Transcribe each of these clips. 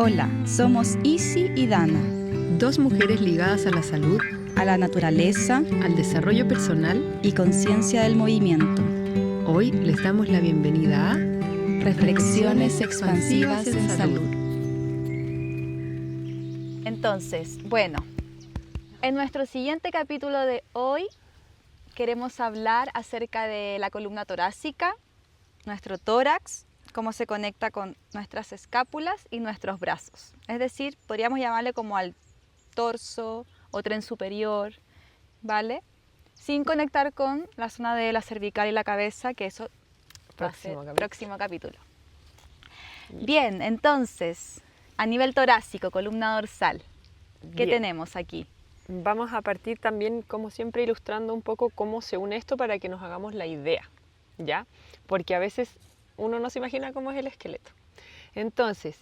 Hola, somos Isi y Dana, dos mujeres ligadas a la salud, a la naturaleza, al desarrollo personal y conciencia del movimiento. Hoy les damos la bienvenida a Reflexiones expansivas en salud. Entonces, bueno, en nuestro siguiente capítulo de hoy queremos hablar acerca de la columna torácica, nuestro tórax, cómo se conecta con nuestras escápulas y nuestros brazos. Es decir, podríamos llamarle como al torso o tren superior, ¿vale? Sin conectar con la zona de la cervical y la cabeza, que eso va a ser próximo capítulo. Bien, entonces, a nivel torácico, columna dorsal, ¿qué tenemos aquí? Vamos a partir también, como siempre, ilustrando un poco cómo se une esto para que nos hagamos la idea, ¿ya? Porque a veces uno no se imagina cómo es el esqueleto. Entonces,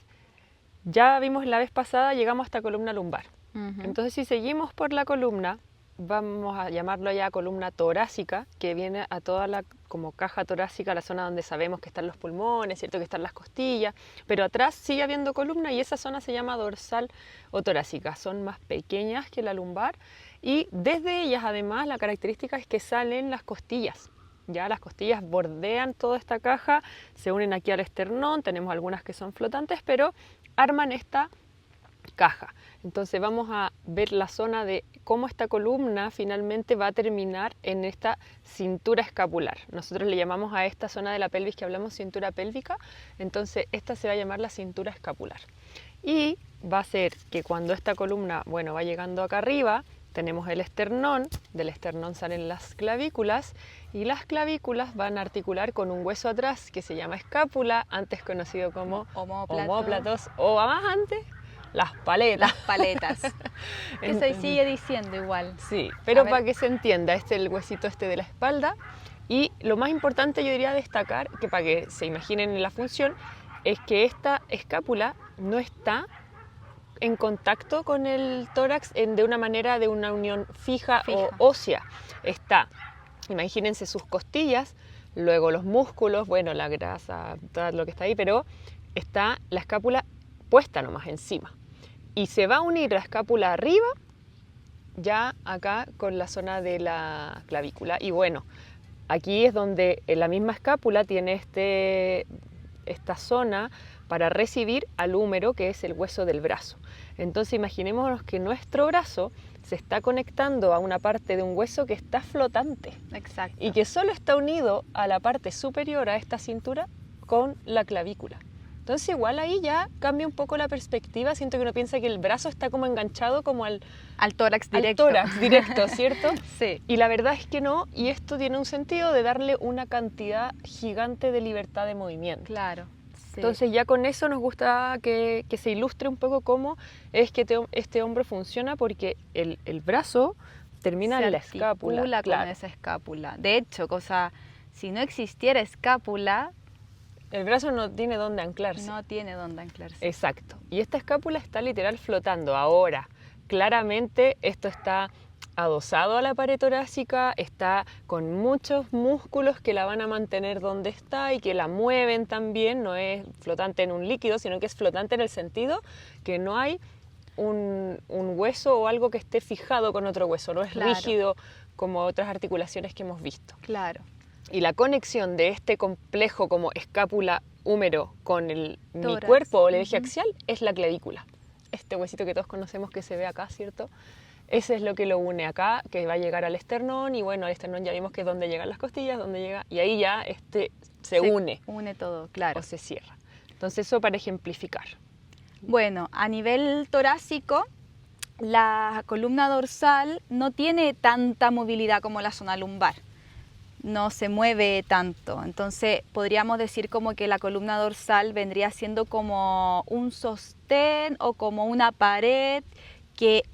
ya vimos la vez pasada, llegamos hasta columna lumbar. Entonces, si seguimos por la columna, vamos a llamarlo ya columna torácica, que viene a toda la como caja torácica, la zona donde sabemos que están los pulmones, ¿cierto? Que están las costillas, pero atrás sigue habiendo columna y esa zona se llama dorsal o torácica. Son más pequeñas que la lumbar y desde ellas además la característica es que salen las costillas. Ya las costillas bordean toda esta caja, se unen aquí al esternón, tenemos algunas que son flotantes, pero arman esta caja. Entonces vamos a ver la zona de cómo esta columna finalmente va a terminar en esta cintura escapular. Nosotros le llamamos a esta zona de la pelvis que hablamos cintura pélvica, entonces esta se va a llamar la cintura escapular. Y va a ser que cuando esta columna, bueno, va llegando acá arriba, tenemos el esternón, del esternón salen las clavículas y las clavículas van a articular con un hueso atrás que se llama escápula, antes conocido como omóplatos, o más antes, las paletas. Las paletas, que se sigue diciendo igual. Sí, pero para que se entienda, este es el huesito este de la espalda y lo más importante yo diría destacar, que para que se imaginen la función, es que esta escápula no está en contacto con el tórax de una manera de una unión fija. O ósea. Está, imagínense sus costillas, luego los músculos, bueno, la grasa, todo lo que está ahí, pero está la escápula puesta nomás encima. Y se va a unir la escápula arriba, ya acá con la zona de la clavícula. Y bueno, aquí es donde la misma escápula tiene esta zona para recibir al húmero, que es el hueso del brazo. Entonces imaginémonos que nuestro brazo se está conectando a una parte de un hueso que está flotante. Exacto. Y que solo está unido a la parte superior a esta cintura con la clavícula. Entonces igual ahí ya cambia un poco la perspectiva, siento que uno piensa que el brazo está como enganchado como al tórax directo. Al tórax directo, ¿cierto? Sí. Y la verdad es que no, y esto tiene un sentido de darle una cantidad gigante de libertad de movimiento. Claro. Sí. Entonces ya con eso nos gusta que se ilustre un poco cómo es que este hombro funciona, porque el brazo termina en la escápula. Con esa escápula. De hecho, si no existiera escápula, el brazo no tiene dónde anclarse. No tiene dónde anclarse. Exacto. Y esta escápula está literal flotando. Ahora, claramente esto está adosado a la pared torácica, está con muchos músculos que la van a mantener donde está y que la mueven también. No es flotante en un líquido, sino que es flotante en el sentido que no hay un hueso o algo que esté fijado con otro hueso. No es rígido como otras articulaciones que hemos visto. Claro. Y la conexión de este complejo como escápula húmero con mi cuerpo o el eje axial es la clavícula. Este huesito que todos conocemos que se ve acá, ¿cierto? Ese es lo que lo une acá, que va a llegar al esternón, y bueno, al esternón ya vimos que es donde llegan las costillas, donde llega, y ahí ya se une. Une todo, claro. O se cierra. Entonces eso para ejemplificar. Bueno, a nivel torácico, la columna dorsal no tiene tanta movilidad como la zona lumbar. No se mueve tanto, entonces podríamos decir como que la columna dorsal vendría siendo como un sostén o como una pared que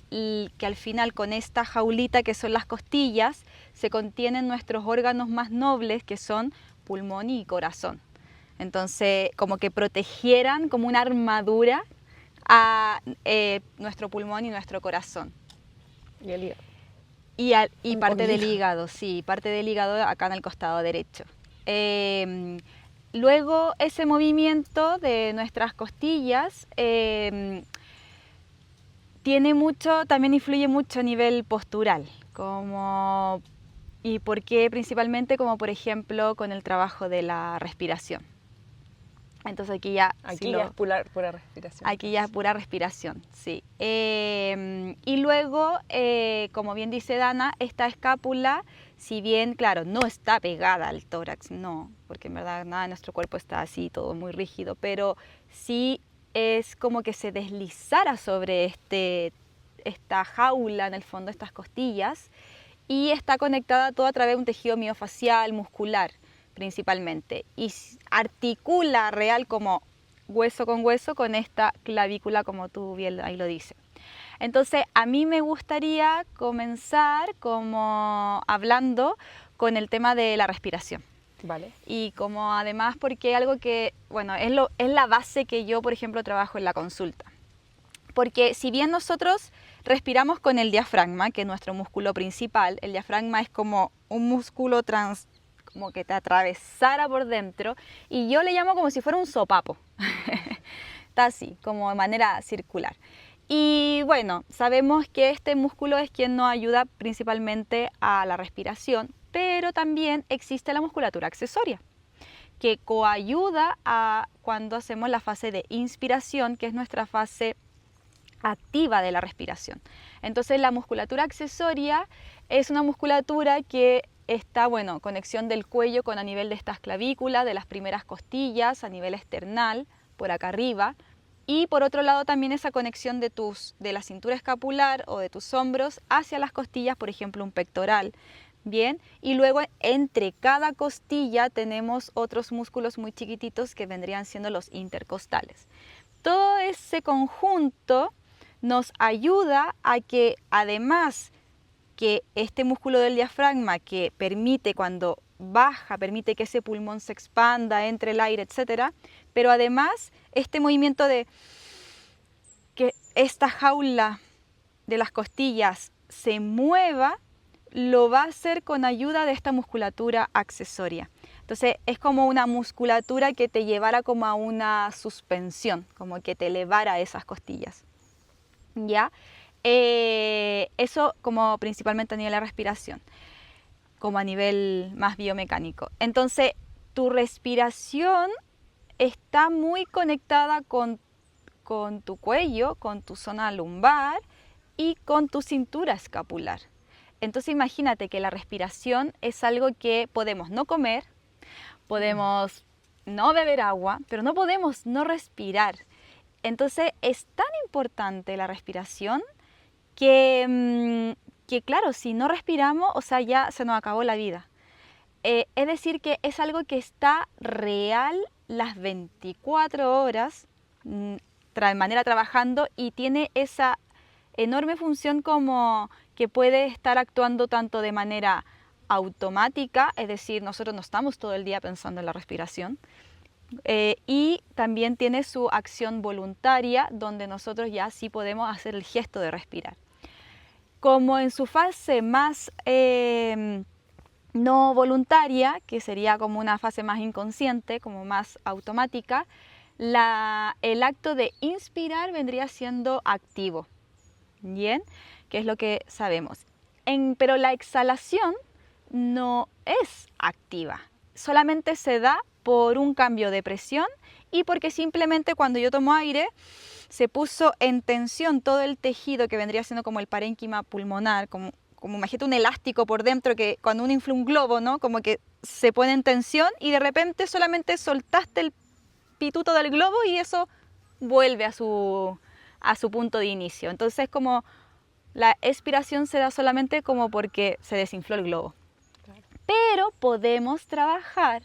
al final con esta jaulita que son las costillas se contienen nuestros órganos más nobles, que son pulmón y corazón. Entonces como que protegieran como una armadura a nuestro pulmón y nuestro corazón. Y el hígado. Y parte del hígado, sí, parte del hígado acá en el costado derecho. luego ese movimiento de nuestras costillas también influye mucho a nivel postural, y por qué principalmente, como por ejemplo con el trabajo de la respiración. Entonces aquí ya es pura respiración. Aquí ya es pura respiración, sí. Y luego, como bien dice Dana, esta escápula, si bien, claro, no está pegada al tórax, no, porque en verdad nada de nuestro cuerpo está así, todo muy rígido, pero sí es como que se deslizara sobre esta jaula, en el fondo, estas costillas, y está conectada todo a través de un tejido miofacial, muscular, principalmente, y articula real como hueso con esta clavícula, como tú bien ahí lo dices. Entonces, a mí me gustaría comenzar como hablando con el tema de la respiración. Vale. Y como además porque algo que, bueno, es la base que yo, por ejemplo, trabajo en la consulta. Porque si bien nosotros respiramos con el diafragma, que es nuestro músculo principal, el diafragma es como un músculo como que te atravesara por dentro, y yo le llamo como si fuera un sopapo. Está así, como de manera circular. Y bueno, sabemos que este músculo es quien nos ayuda principalmente a la respiración, pero también existe la musculatura accesoria, que coayuda a cuando hacemos la fase de inspiración, que es nuestra fase activa de la respiración. Entonces la musculatura accesoria es una musculatura que está, bueno, conexión del cuello con a nivel de estas clavículas, de las primeras costillas, a nivel esternal, por acá arriba, y por otro lado también esa conexión de la cintura escapular o de tus hombros hacia las costillas, por ejemplo un pectoral, bien, y luego entre cada costilla tenemos otros músculos muy chiquititos que vendrían siendo los intercostales. Todo ese conjunto nos ayuda a que, además que este músculo del diafragma, que permite cuando baja, permite que ese pulmón se expanda, entre el aire, etcétera, pero además este movimiento de que esta jaula de las costillas se mueva, lo va a hacer con ayuda de esta musculatura accesoria. Entonces es como una musculatura que te llevara como a una suspensión, como que te elevara esas costillas. ¿Ya? Eso como principalmente a nivel de respiración, como a nivel más biomecánico. Entonces tu respiración está muy conectada con tu cuello, con tu zona lumbar y con tu cintura escapular. Entonces imagínate que la respiración es algo que podemos no comer, podemos no beber agua, pero no podemos no respirar. Entonces es tan importante la respiración que claro, si no respiramos, o sea, ya se nos acabó la vida. Es decir, que es algo que está real las 24 horas de manera trabajando, y tiene esa enorme función como que puede estar actuando tanto de manera automática, es decir, nosotros no estamos todo el día pensando en la respiración, y también tiene su acción voluntaria, donde nosotros ya sí podemos hacer el gesto de respirar. Como en su fase más no voluntaria, que sería como una fase más inconsciente, como más automática, el acto de inspirar vendría siendo activo, ¿bien? Que es lo que sabemos. Pero la exhalación no es activa, solamente se da por un cambio de presión y porque simplemente cuando yo tomo aire se puso en tensión todo el tejido que vendría siendo como el parénquima pulmonar, como imagínate un elástico por dentro que cuando uno infla un globo, ¿no? Como que se pone en tensión y de repente solamente soltaste el pituto del globo y eso vuelve a su punto de inicio. Entonces como la expiración se da solamente como porque se desinfló el globo. Claro. Pero podemos trabajar.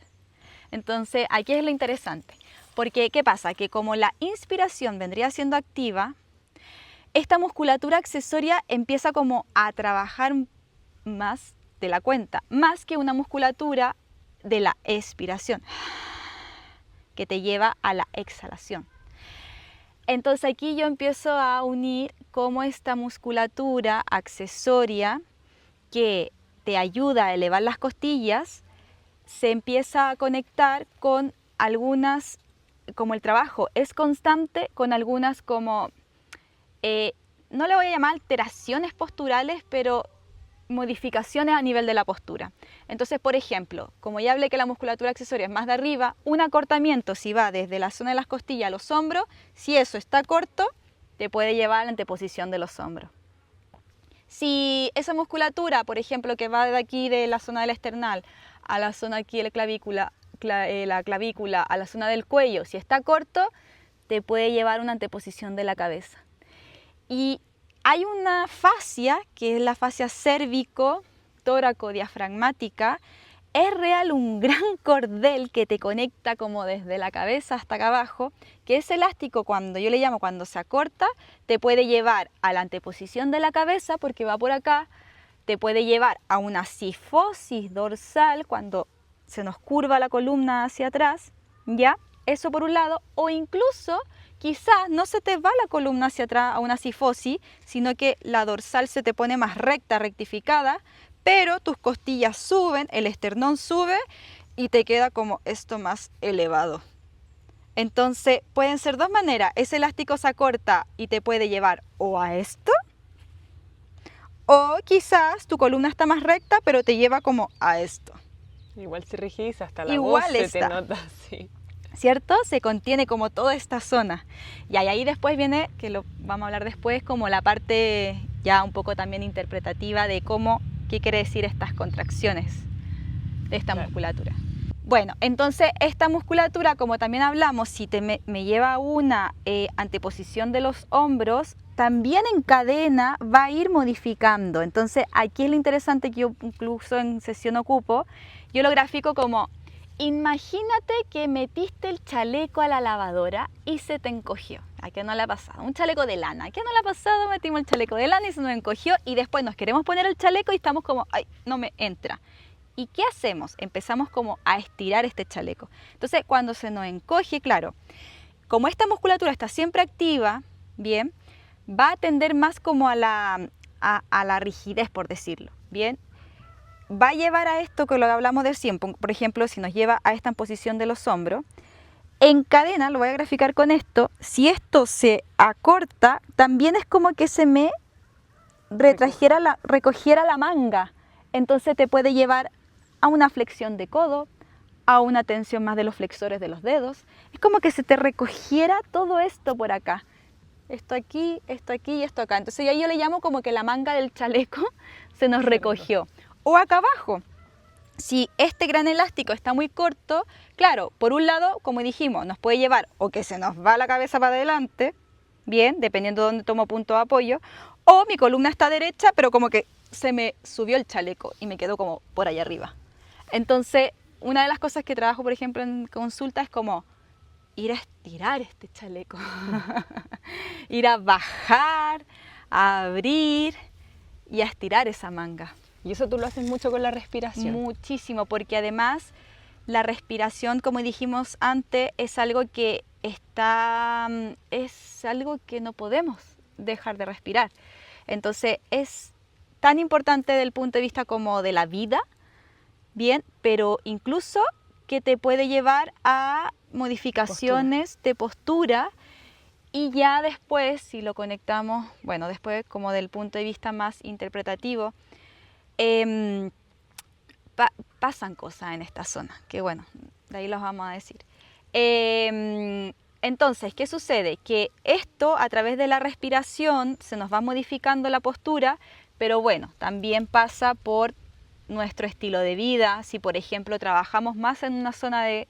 Entonces aquí es lo interesante. Porque ¿qué pasa? Que como la inspiración vendría siendo activa, esta musculatura accesoria empieza como a trabajar más de la cuenta, más que una musculatura de la expiración, que te lleva a la exhalación. Entonces aquí yo empiezo a unir cómo esta musculatura accesoria que te ayuda a elevar las costillas se empieza a conectar con algunas, como el trabajo es constante, con algunas como, no le voy a llamar alteraciones posturales, pero modificaciones a nivel de la postura. Entonces, por ejemplo, como ya hablé que la musculatura accesoria es más de arriba, un acortamiento si va desde la zona de las costillas a los hombros, si eso está corto, te puede llevar a la anteposición de los hombros. Si esa musculatura, por ejemplo, que va de aquí de la zona del esternal a la zona aquí de la clavícula, a la zona del cuello, si está corto, te puede llevar a una anteposición de la cabeza. Y hay una fascia, que es la fascia cérvico-tóraco-diafragmática. Es real un gran cordel que te conecta como desde la cabeza hasta acá abajo, que es elástico cuando yo le llamo cuando se acorta, te puede llevar a la anteposición de la cabeza porque va por acá, te puede llevar a una cifosis dorsal cuando se nos curva la columna hacia atrás, ¿ya? Eso por un lado, o incluso quizás no se te va la columna hacia atrás a una cifosis, sino que la dorsal se te pone más recta, rectificada, pero tus costillas suben, el esternón sube y te queda como esto más elevado. Entonces pueden ser dos maneras, ese elástico se acorta y te puede llevar o a esto, o quizás tu columna está más recta, pero te lleva como a esto. Igual se rigidiza, hasta la Igual voz se está. te nota, sí. ¿Cierto? Se contiene como toda esta zona. Y ahí después viene, que lo vamos a hablar después, como la parte ya un poco también interpretativa de cómo, qué quiere decir estas contracciones de esta musculatura. Bueno, entonces esta musculatura, como también hablamos, si me lleva a una anteposición de los hombros, también en cadena va a ir modificando. Entonces aquí es lo interesante que yo incluso en sesión ocupo, yo lo grafico como: imagínate que metiste el chaleco a la lavadora y se te encogió. ¿A qué no le ha pasado? Un chaleco de lana. ¿A qué no le ha pasado? Metimos el chaleco de lana y se nos encogió y después nos queremos poner el chaleco y estamos como, ay, no me entra. ¿Y qué hacemos? Empezamos como a estirar este chaleco. Entonces, cuando se nos encoge, claro, como esta musculatura está siempre activa, bien, va a tender más como a la rigidez, por decirlo, bien. Va a llevar a esto que lo hablamos del 100, por ejemplo, si nos lleva a esta posición de los hombros, en cadena, lo voy a graficar con esto, si esto se acorta, también es como que se me recogiera la manga, entonces te puede llevar a una flexión de codo, a una tensión más de los flexores de los dedos, es como que se te recogiera todo esto por acá, esto aquí y esto acá, entonces ahí yo le llamo como que la manga del chaleco se nos recogió. O acá abajo, si este gran elástico está muy corto, claro, por un lado, como dijimos, nos puede llevar o que se nos va la cabeza para adelante, bien, dependiendo de dónde tomo punto de apoyo, o mi columna está derecha, pero como que se me subió el chaleco y me quedó como por allá arriba. Entonces, una de las cosas que trabajo, por ejemplo, en consulta es como ir a estirar este chaleco, ir a bajar, a abrir y a estirar esa manga. Y eso tú lo haces mucho con la respiración. Muchísimo, porque además la respiración, como dijimos antes, es algo que no podemos dejar de respirar. Entonces es tan importante desde el punto de vista como de la vida, bien, pero incluso que te puede llevar a modificaciones de postura. Y ya después, si lo conectamos, bueno, después como del punto de vista más interpretativo, pasan cosas en esta zona, que bueno, de ahí los vamos a decir. Entonces, ¿qué sucede? Que esto a través de la respiración se nos va modificando la postura, pero bueno, también pasa por nuestro estilo de vida. Si por ejemplo trabajamos más en una zona de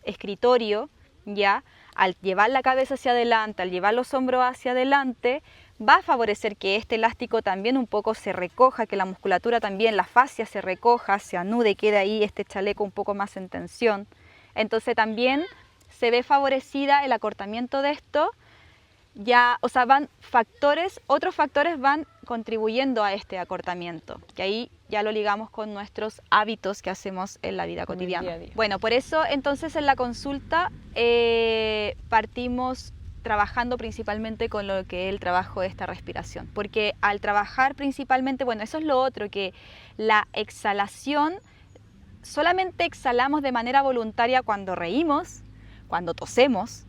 escritorio, ya, al llevar la cabeza hacia adelante, al llevar los hombros hacia adelante, va a favorecer que este elástico también un poco se recoja, que la musculatura también, la fascia se recoja, se anude, quede ahí este chaleco un poco más en tensión. Entonces también se ve favorecida el acortamiento de esto, ya, o sea, otros factores van contribuyendo a este acortamiento, que ahí ya lo ligamos con nuestros hábitos que hacemos en la vida cotidiana. Día a día. Bueno, por eso entonces en la consulta partimos trabajando principalmente con lo que es el trabajo de esta respiración, porque al trabajar principalmente, bueno, eso es lo otro, que la exhalación solamente exhalamos de manera voluntaria cuando reímos, cuando tosemos,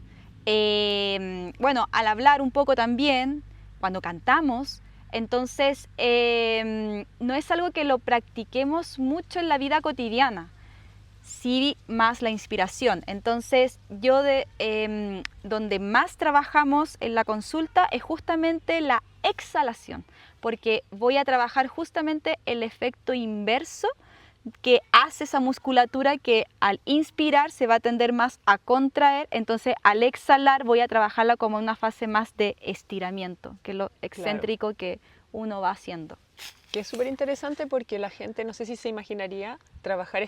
bueno, al hablar un poco también, cuando cantamos. Entonces, no es algo que lo practiquemos mucho en la vida cotidiana, sí más la inspiración. Entonces, donde más trabajamos en la consulta es justamente la exhalación, porque voy a trabajar justamente el efecto inverso que hace esa musculatura que al inspirar se va a tender más a contraer, entonces al exhalar voy a trabajarla como una fase más de estiramiento, que es lo excéntrico que uno va haciendo. Que es súper interesante porque la gente no sé si se imaginaría trabajar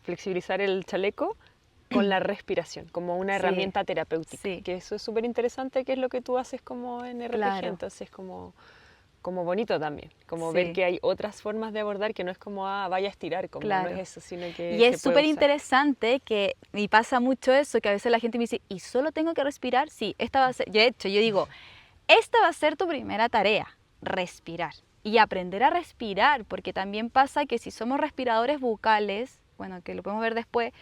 flexibilizar el chaleco con la respiración, como una herramienta terapéutica. Sí. Que eso es súper interesante, que es lo que tú haces como en RPG, entonces como bonito también, como ver que hay otras formas de abordar que no es como vaya a estirar, como no es eso, sino que y es súper interesante y pasa mucho eso, que a veces la gente me dice, ¿y solo tengo que respirar? Sí, esta va a ser, de hecho yo digo, esta va a ser tu primera tarea, respirar y aprender a respirar, porque también pasa que si somos respiradores bucales, bueno, que lo podemos ver después,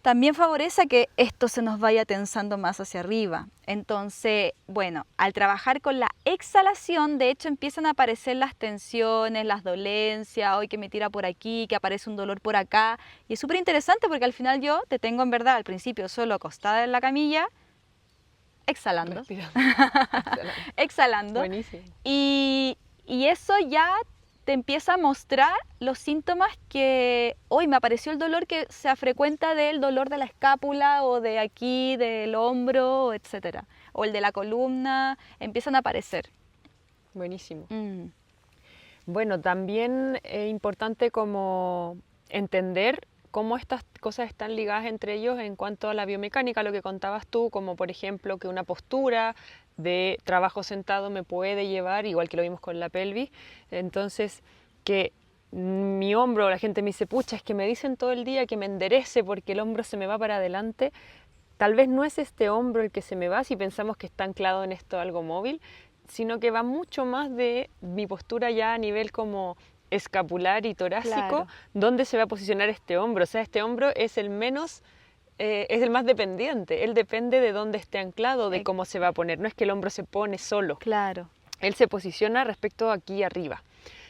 también favorece que esto se nos vaya tensando más hacia arriba. Entonces, bueno, al trabajar con la exhalación, de hecho empiezan a aparecer las tensiones, las dolencias, hoy que me tira por aquí, que aparece un dolor por acá. Y es súper interesante porque al final yo te tengo en verdad al principio solo acostada en la camilla, exhalando. Exhalando. Buenísimo. Y eso ya te empieza a mostrar los síntomas que hoy me apareció el dolor que se afrecuenta del dolor de la escápula o de aquí, del hombro, etcétera, o el de la columna, empiezan a aparecer. Buenísimo. Bueno, también es importante como entender cómo estas cosas están ligadas entre ellos en cuanto a la biomecánica, lo que contabas tú, como por ejemplo que una postura de trabajo sentado me puede llevar, igual que lo vimos con la pelvis, entonces que mi hombro, la gente me dice, pucha, es que me dicen todo el día que me enderece porque el hombro se me va para adelante, tal vez no es este hombro el que se me va si pensamos que está anclado en esto algo móvil, sino que va mucho más de mi postura ya a nivel como escapular y torácico, donde se va a posicionar este hombro, o sea, este hombro es el menos... es el más dependiente, él depende de dónde esté anclado, de cómo se va a poner, no es que el hombro se pone solo, él se posiciona respecto aquí arriba.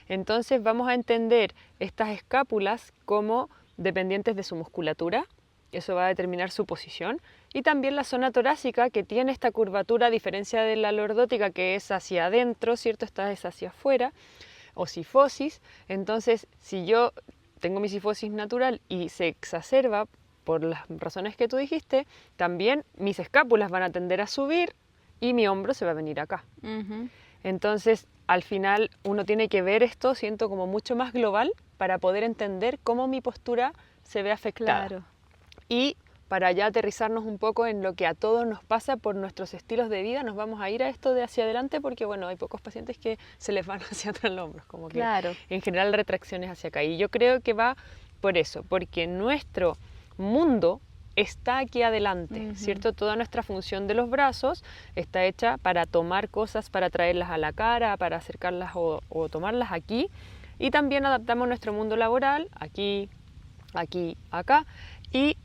Entonces vamos a entender estas escápulas como dependientes de su musculatura, eso va a determinar su posición, y también la zona torácica que tiene esta curvatura a diferencia de la lordótica que es hacia adentro, ¿cierto? Esta es hacia afuera, o sifosis, entonces si yo tengo mi sifosis natural y se exacerba por las razones que tú dijiste, también mis escápulas van a tender a subir y mi hombro se va a venir acá. Entonces, al final, uno tiene que ver esto, siento como mucho más global para poder entender cómo mi postura se ve afectada. Y para ya aterrizarnos un poco en lo que a todos nos pasa por nuestros estilos de vida, nos vamos a ir a esto de hacia adelante porque, bueno, hay pocos pacientes que se les van hacia atrás los hombros, como que en general retracciones hacia acá. Y yo creo que va por eso, porque nuestro mundo está aquí adelante, ¿cierto? Toda nuestra función de los brazos está hecha para tomar cosas, para traerlas a la cara, para acercarlas o tomarlas aquí, y también adaptamos nuestro mundo laboral aquí, aquí, acá, y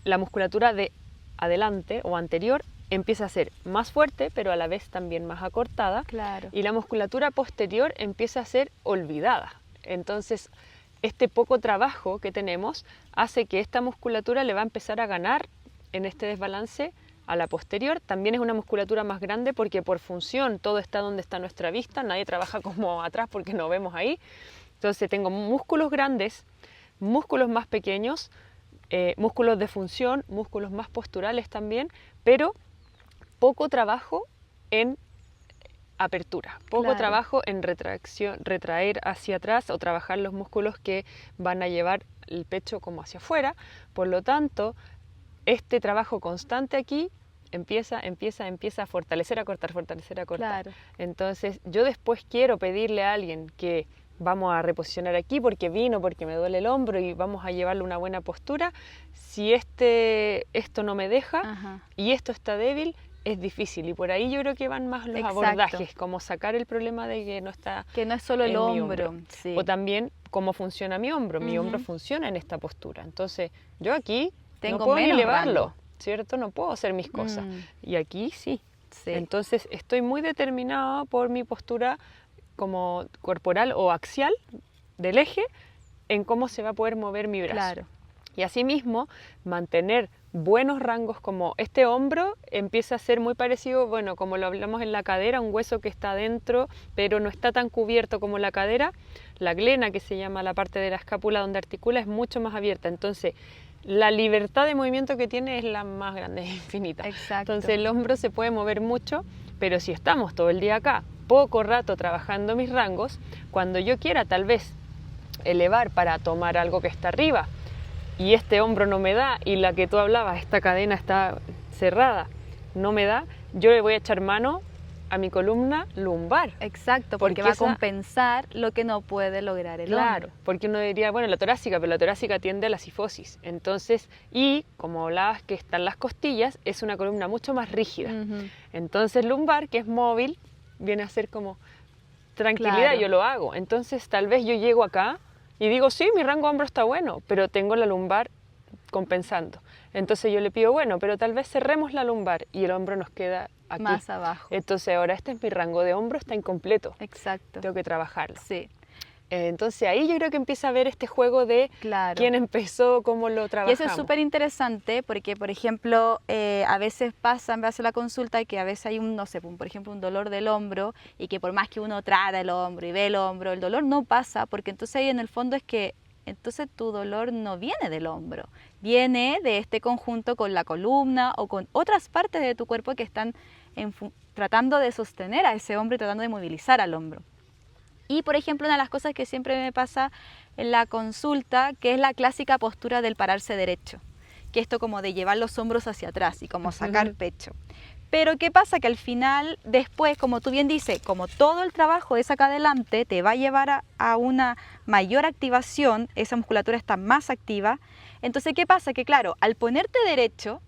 la musculatura de adelante o anterior empieza a ser más fuerte, pero a la vez también más acortada, y la musculatura posterior empieza a ser olvidada. Entonces, este poco trabajo que tenemos hace que esta musculatura le va a empezar a ganar en este desbalance a la posterior. También es una musculatura más grande porque por función todo está donde está nuestra vista, nadie trabaja como atrás porque no vemos ahí. Entonces tengo músculos grandes, músculos más pequeños, músculos de función, músculos más posturales también, pero poco trabajo en apertura, poco trabajo en retracción, retraer hacia atrás o trabajar los músculos que van a llevar el pecho como hacia afuera. Por lo tanto, este trabajo constante aquí empieza a fortalecer, a cortar, fortalecer, a cortar. Entonces, yo después quiero pedirle a alguien que vamos a reposicionar aquí porque porque me duele el hombro y vamos a llevarle una buena postura. Si esto no me deja y esto está débil, es difícil, y por ahí yo creo que van más los abordajes, como sacar el problema de que no está que no es solo el hombro. O también cómo funciona mi hombro. Mi hombro funciona en esta postura. Entonces, yo aquí Tengo no puedo ni menos elevarlo, rango. ¿cierto? No puedo hacer mis cosas. Y aquí sí. Sí. Entonces, estoy muy determinada por mi postura como corporal o axial del eje en cómo se va a poder mover mi brazo. Claro. Y asimismo, mantener buenos rangos como este hombro empieza a ser muy parecido, bueno, como lo hablamos en la cadera, un hueso que está adentro, pero no está tan cubierto como la cadera. La glena, que se llama la parte de la escápula donde articula, es mucho más abierta. Entonces, la libertad de movimiento que tiene es la más grande, es infinita. Exacto. Entonces, el hombro se puede mover mucho, pero si estamos todo el día acá, poco rato trabajando mis rangos, cuando yo quiera tal vez elevar para tomar algo que está arriba, y este hombro no me da, y la que tú hablabas, esta cadena está cerrada, no me da, yo le voy a echar mano a mi columna lumbar. Exacto, Porque porque va a esa- compensar lo que no puede lograr el Claro, hombro. porque uno diría, bueno, la torácica, pero la torácica tiende a la cifosis. Entonces, y como hablabas que están las costillas, es una columna mucho más rígida. Entonces, lumbar, que es móvil, viene a ser como tranquilidad, Claro. yo lo hago. Entonces, tal vez yo llego acá y digo, sí, mi rango hombro está bueno, pero tengo la lumbar compensando. Entonces yo le pido, bueno, pero tal vez cerremos la lumbar y el hombro nos queda aquí. Más abajo. Entonces ahora este es mi rango de hombro, está incompleto, Exacto. tengo que trabajarlo. Sí, Entonces ahí yo creo que empieza a ver este juego de claro. quién empezó, cómo lo Y trabajamos. eso es súper interesante porque, por ejemplo, a veces pasa, me hace la consulta que a veces hay un, no sé, por ejemplo, un dolor del hombro y que por más que uno trata el hombro y ve el hombro, el dolor no pasa porque entonces ahí en el fondo es que entonces tu dolor no viene del hombro, viene de este conjunto con la columna o con otras partes de tu cuerpo que están tratando de sostener a ese hombro y tratando de movilizar al hombro. Y, por ejemplo, una de las cosas que siempre me pasa en la consulta, que es la clásica postura del pararse derecho, que esto como de llevar los hombros hacia atrás y como sacar pecho. Pero ¿qué pasa? Que al final, después, como tú bien dices, como todo el trabajo es acá adelante, te va a llevar a una mayor activación, esa musculatura está más activa. Entonces, ¿qué pasa? Que claro, al ponerte derecho,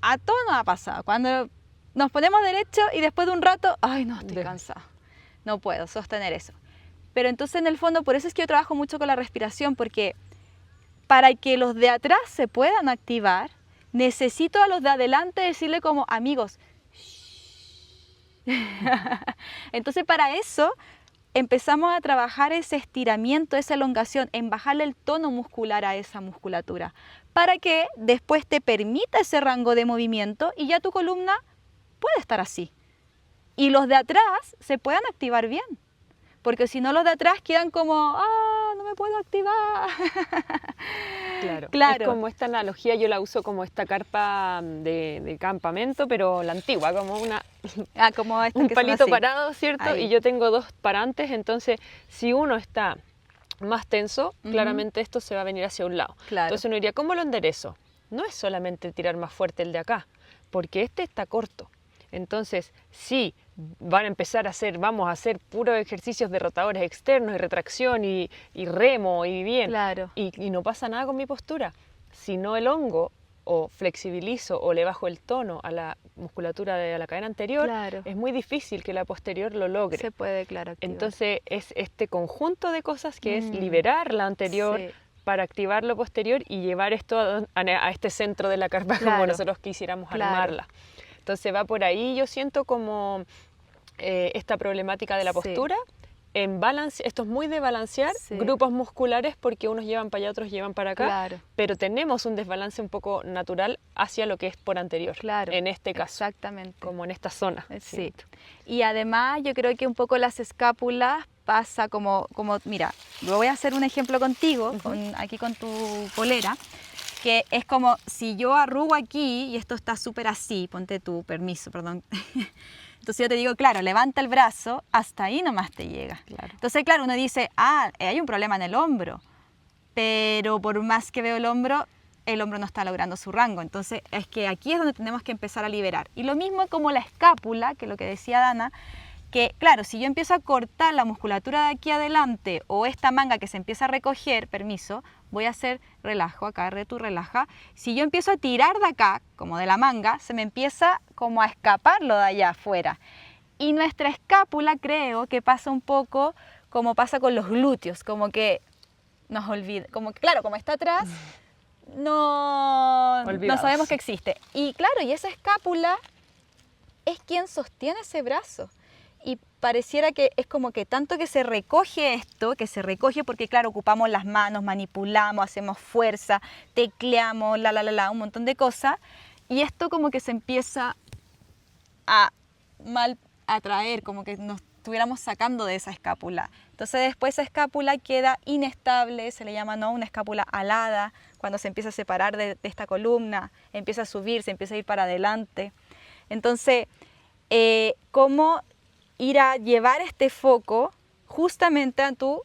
a todos nos ha pasado, cuando nos ponemos derecho y después de un rato, ay no, estoy cansada, no puedo sostener eso. Pero entonces en el fondo, por eso es que yo trabajo mucho con la respiración, porque para que los de atrás se puedan activar, necesito a los de adelante decirle como, amigos, entonces para eso empezamos a trabajar ese estiramiento, esa elongación, en bajarle el tono muscular a esa musculatura, para que después te permita ese rango de movimiento y ya tu columna puede estar así. Y los de atrás se puedan activar bien, porque si no los de atrás quedan como, no me puedo activar. Claro. Es como esta analogía, yo la uso como esta carpa de campamento, pero la antigua, como una Como un que son palito así. parado, ¿cierto? Ahí. Y yo tengo dos parantes, entonces si uno está más tenso, claramente esto se va a venir hacia un lado. Claro. Entonces uno diría, ¿cómo lo enderezo? No es solamente tirar más fuerte el de acá, porque este está corto. Entonces, sí, vamos a hacer puros ejercicios de rotadores externos y retracción y remo y bien. Claro. Y no pasa nada con mi postura. Si no elongo o flexibilizo o le bajo el tono a la musculatura de la cadena anterior, Claro. es muy difícil que la posterior lo logre. Se puede, claro, activar. Entonces es este conjunto de cosas que es liberar la anterior Sí. para activar lo posterior y llevar esto a este centro de la carpa como Claro. nosotros quisiéramos Claro. armarla. Entonces va por ahí, yo siento como esta problemática de la Sí. postura. En balance, esto es muy de balancear Sí. grupos musculares porque unos llevan para allá, otros llevan para acá, Claro. pero tenemos un desbalance un poco natural hacia lo que es por anterior, Claro. en este caso, Exactamente. como en esta zona. Sí. siento. Y además yo creo que un poco las escápulas pasa como mira, yo voy a hacer un ejemplo contigo, aquí con tu polera, que es como si yo arrugo aquí y esto está súper así, ponte tu permiso, perdón. Entonces yo te digo, claro, levanta el brazo, hasta ahí nomás te llega. Claro. Entonces, claro, uno dice, hay un problema en el hombro, pero por más que veo el hombro no está logrando su rango. Entonces, es que aquí es donde tenemos que empezar a liberar. Y lo mismo como la escápula, que es lo que decía Dana, que claro, si yo empiezo a cortar la musculatura de aquí adelante o esta manga que se empieza a recoger, permiso, voy a hacer relajo, acá tú relaja. Si yo empiezo a tirar de acá, como de la manga, se me empieza como a escapar lo de allá afuera. Y nuestra escápula creo que pasa un poco como pasa con los glúteos, como que nos olvida, como que claro, como está atrás, no Olvidados. sabemos que existe. Y claro, y esa escápula es quien sostiene ese brazo. Y pareciera que es como que tanto que se recoge esto, que se recoge porque claro, ocupamos las manos, manipulamos, hacemos fuerza, tecleamos, un montón de cosas, y esto como que se empieza a mal atraer, como que nos estuviéramos sacando de esa escápula. Entonces después esa escápula queda inestable, se le llama, ¿no?, una escápula alada, cuando se empieza a separar de esta columna, empieza a subir, se empieza a ir para adelante. Entonces, ¿cómo ir a llevar este foco justamente a tu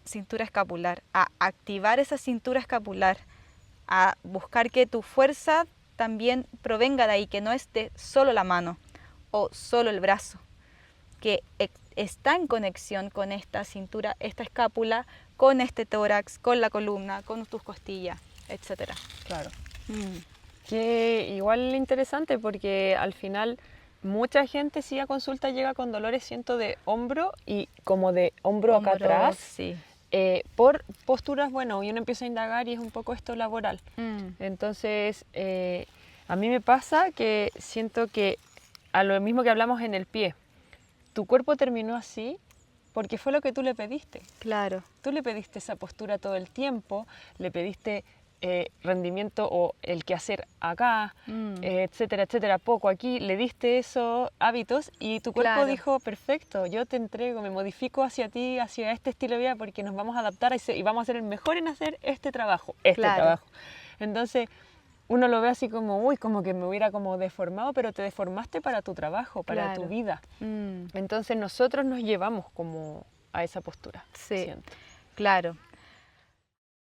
cintura escapular, a activar esa cintura escapular, a buscar que tu fuerza también provenga de ahí, que no esté solo la mano o solo el brazo, que está en conexión con esta cintura, esta escápula, con este tórax, con la columna, con tus costillas, etc. Claro. Que igual interesante porque al final mucha gente sí a consulta llega con dolores, siento, de hombro y como de hombro acá atrás. Sí. Por posturas, bueno, y uno empieza a indagar y es un poco esto laboral. Entonces, a mí me pasa que siento que a lo mismo que hablamos en el pie, tu cuerpo terminó así porque fue lo que tú le pediste. Claro. Tú le pediste esa postura todo el tiempo, le pediste rendimiento o el que hacer acá, etcétera, etcétera, poco aquí, le diste esos hábitos y tu cuerpo Claro. dijo, perfecto, yo te entrego, me modifico hacia ti, hacia este estilo de vida porque nos vamos a adaptar y vamos a ser el mejor en hacer este trabajo, Claro. Entonces, uno lo ve así como, uy, como que me hubiera como deformado, pero te deformaste para tu trabajo, para Claro. tu vida. Entonces nosotros nos llevamos como a esa postura. Sí. siento. Claro.